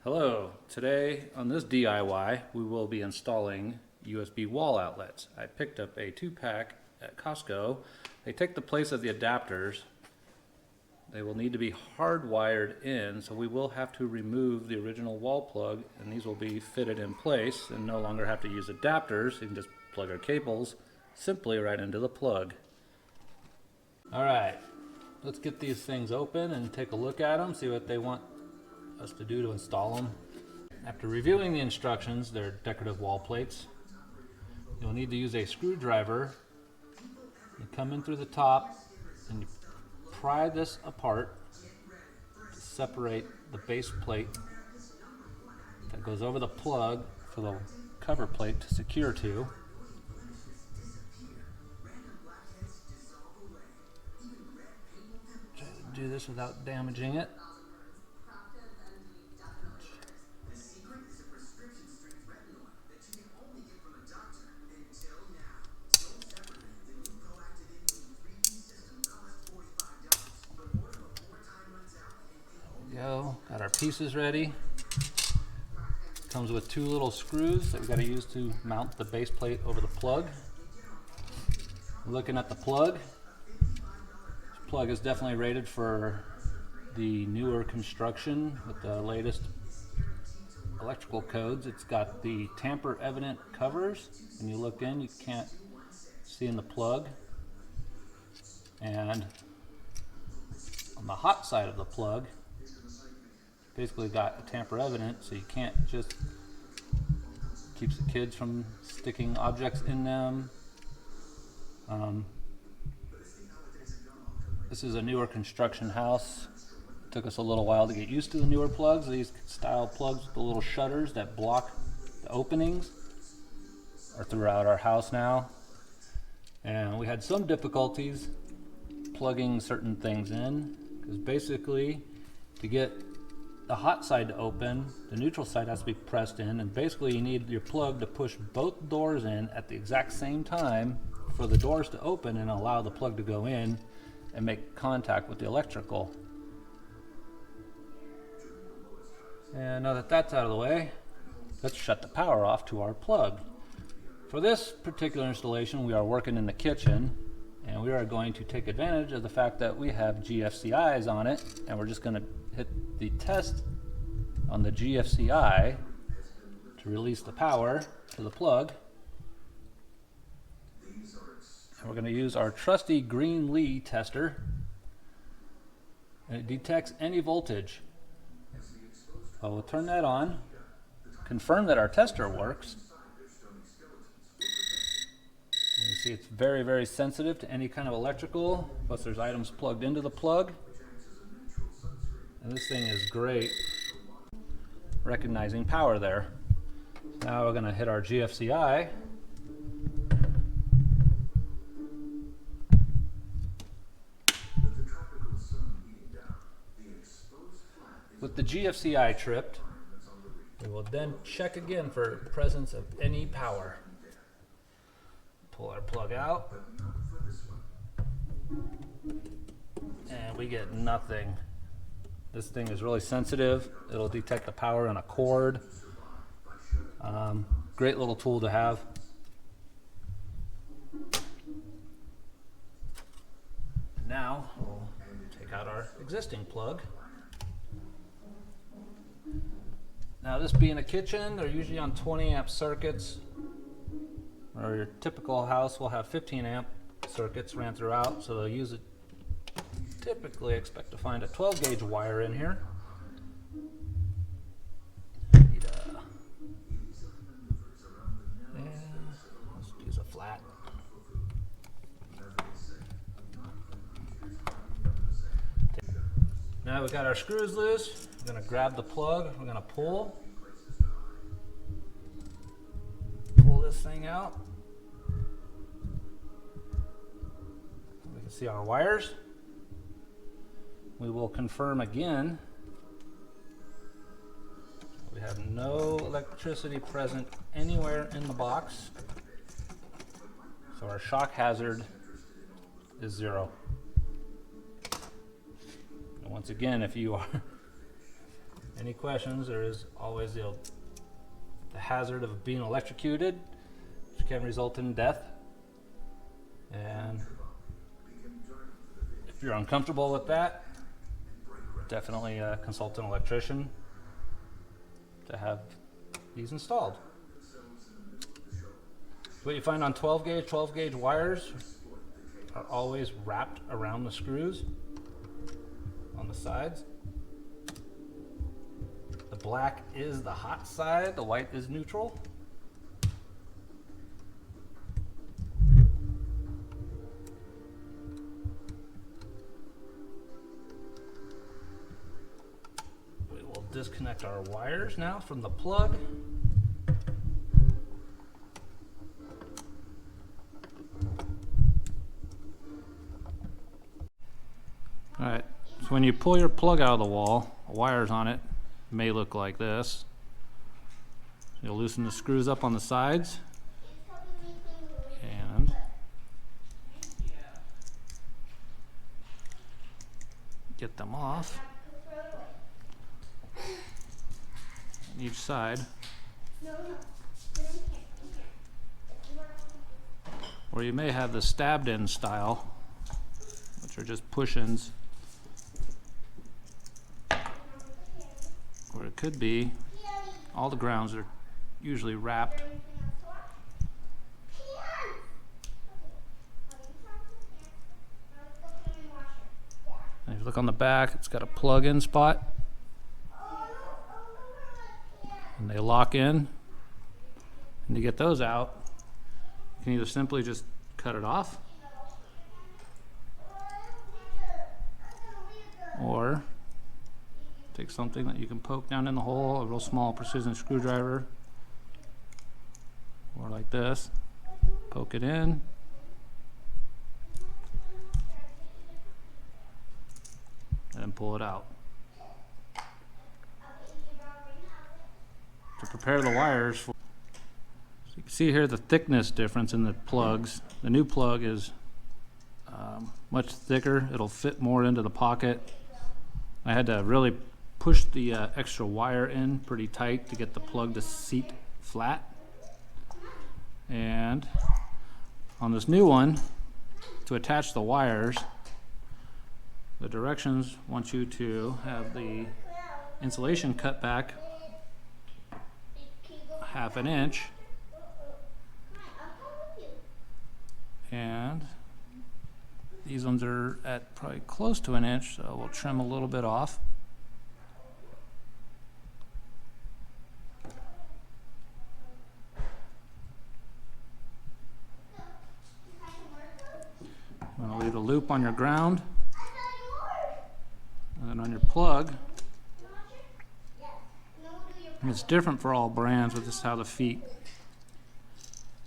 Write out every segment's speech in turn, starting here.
Hello, today on this DIY we will be installing USB wall outlets. I picked up a 2-pack at Costco. They take the place of the adapters. They will need to be hardwired in, so we will have to remove the original wall plug, and these will be fitted in place and no longer have to use adapters. You can just plug our cables simply right into the plug. Alright, let's get these things open and take a look at them, see what they want us to do to install them. After reviewing the instructions, they're decorative wall plates. You'll need to use a screwdriver. You come in through the top and you pry this apart to separate the base plate that goes over the plug for the cover plate to secure to. Try to do this without damaging it. Got our pieces ready. Comes with 2 little screws that we've got to use to mount the base plate over the plug. Looking at the plug, this plug is definitely rated for the newer construction with the latest electrical codes. It's got the tamper evident covers. When you look in, you can't see in the plug. And on the hot side of the plug, basically got a tamper evident, so you can't just, keeps the kids from sticking objects in them. This is a newer construction house. It took us a little while to get used to the newer plugs. These style plugs with the little shutters that block the openings are throughout our house now. And we had some difficulties plugging certain things in, because basically to get the hot side to open, the neutral side has to be pressed in, and basically you need your plug to push both doors in at the exact same time for the doors to open and allow the plug to go in and make contact with the electrical. And now that that's out of the way, let's shut the power off to our plug. For this particular installation, we are working in the kitchen, and we are going to take advantage of the fact that we have GFCIs on it, and we're just going to hit the test on the GFCI to release the power to the plug. And we're going to use our trusty green Lee tester, and it detects any voltage. So we'll turn that on, confirm that our tester works. You see it's very, very sensitive to any kind of electrical, plus there's items plugged into the plug. And this thing is great, recognizing power there. Now we're going to hit our GFCI. With the GFCI tripped, we will then check again for presence of any power. Pull our plug out, and we get nothing. This thing is really sensitive. It'll detect the power in a cord. Great little tool to have. Now we'll take out our existing plug. Now, this being a kitchen, they're usually on 20 amp circuits. Or your typical house will have 15 amp circuits ran throughout, so they'll use it. Typically expect to find a 12 gauge wire in here. Let's use a flat. Now we've got our screws loose. We're going to grab the plug. We're going to pull this thing out. We can see our wires. We will confirm again. We have no electricity present anywhere in the box, so our shock hazard is 0. And once again, if you Any questions, there is always the hazard of being electrocuted, which can result in death. And if you're uncomfortable with that, definitely consult an electrician to have these installed. What you find on 12 gauge wires are always wrapped around the screws on the sides. The black is the hot side, the white is neutral. We will disconnect our wires now from the plug. Alright, so when you pull your plug out of the wall, the wires on it may look like this. You'll loosen the screws up on the sides and get them off on each side. Or you may have the stabbed in style, which are just push-ins. Or it could be, all the grounds are usually wrapped. And if you look on the back, it's got a plug-in spot. And they lock in. And to get those out, you can either simply just cut it off, or take something that you can poke down in the hole, a real small precision screwdriver, or like this, poke it in, and then pull it out. To prepare the wires, so you can see here the thickness difference in the plugs. The new plug is much thicker. It'll fit more into the pocket. I had to really push the extra wire in pretty tight to get the plug to seat flat. And on this new one, to attach the wires, the directions want you to have the insulation cut back 1/2 inch, and these ones are at probably close to 1 inch, so we'll trim a little bit off. I'm going to leave a loop on your ground, and then on your plug. And it's different for all brands, but this is how the Feit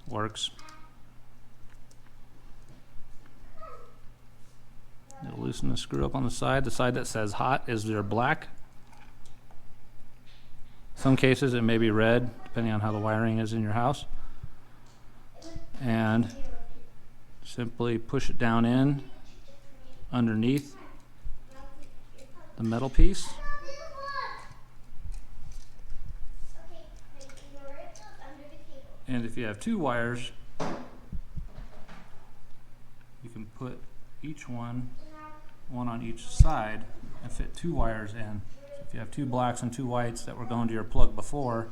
works. You'll loosen the screw up on the side. The side that says hot is your black. Some cases it may be red, depending on how the wiring is in your house. And simply push it down in underneath the metal piece. And if you have 2 wires, you can put each one on each side, and fit 2 wires in. So if you have 2 blacks and 2 whites that were going to your plug before,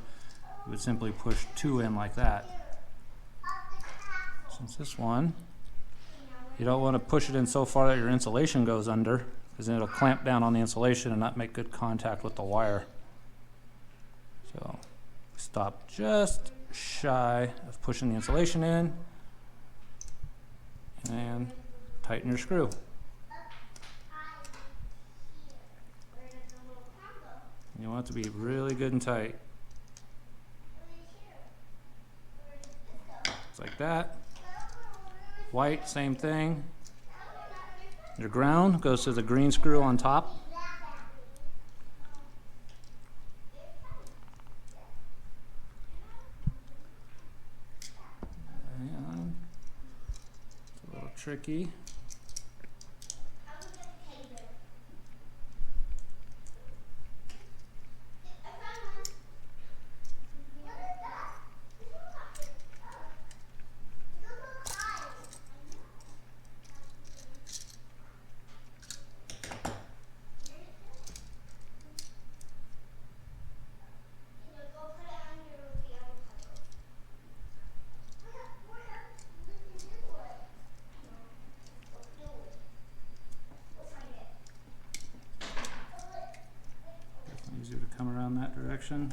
you would simply push 2 in like that. Since this one, you don't want to push it in so far that your insulation goes under, because then it'll clamp down on the insulation and not make good contact with the wire. So stop just shy of pushing the insulation in, and tighten your screw. You want it to be really good and tight. Just like that. White, same thing. Your ground goes to the green screw on top. And it's a little tricky. down that direction.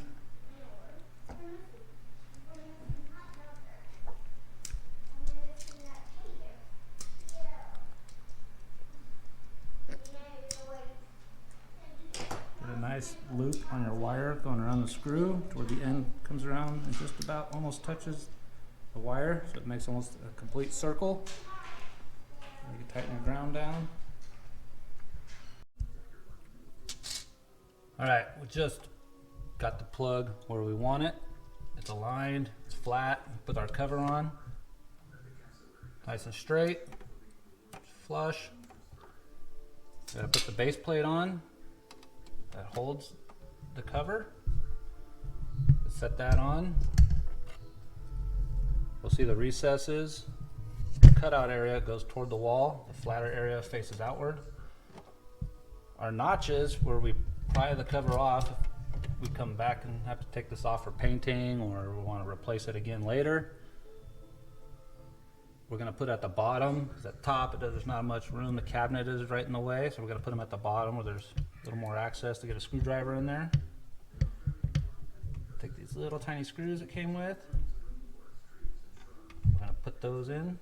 Get a nice loop on your wire going around the screw toward the end, comes around and just about almost touches the wire, so it makes almost a complete circle. You can tighten your ground down. Alright, we just got the plug where we want it. It's aligned, it's flat. Put our cover on. Nice and straight. Flush. Gotta put the base plate on that holds the cover. Set that on. You'll see the recesses. The cutout area goes toward the wall. The flatter area faces outward. Our notches, where we pry the cover off, if we come back and have to take this off for painting or we want to replace it again later, we're going to put at the bottom, because at the top there's not much room. The cabinet is right in the way, so we're going to put them at the bottom where there's a little more access to get a screwdriver in there. Take these little tiny screws it came with. We're going to put those in.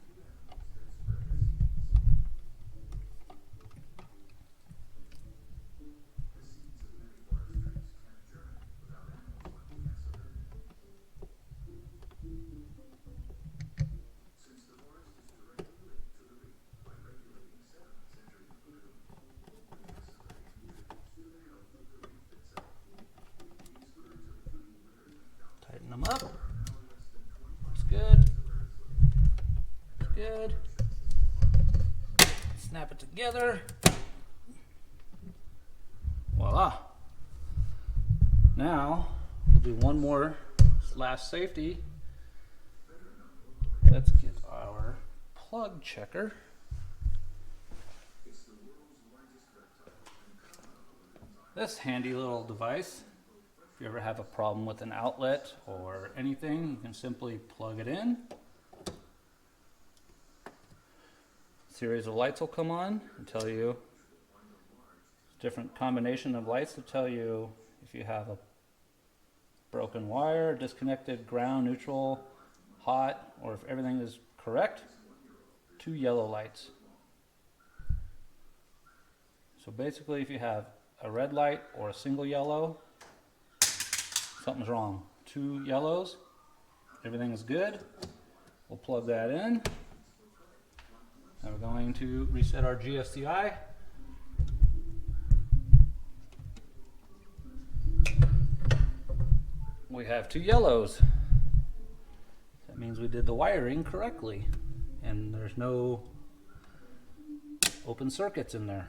Tighten them up. Looks good. Good. Snap it together. Voila. Now we'll do one more last safety. Let's get our plug checker. This handy little device, if you ever have a problem with an outlet or anything, you can simply plug it in. A series of lights will come on and tell you, different combination of lights to tell you if you have a broken wire, disconnected, ground, neutral, hot, or if everything is correct. 2 yellow lights. So basically, if you have a red light or a single yellow, something's wrong. 2 yellows, everything is good. We'll plug that in. Now we're going to reset our GFCI. We have 2 yellows. That means we did the wiring correctly, and there's no open circuits in there.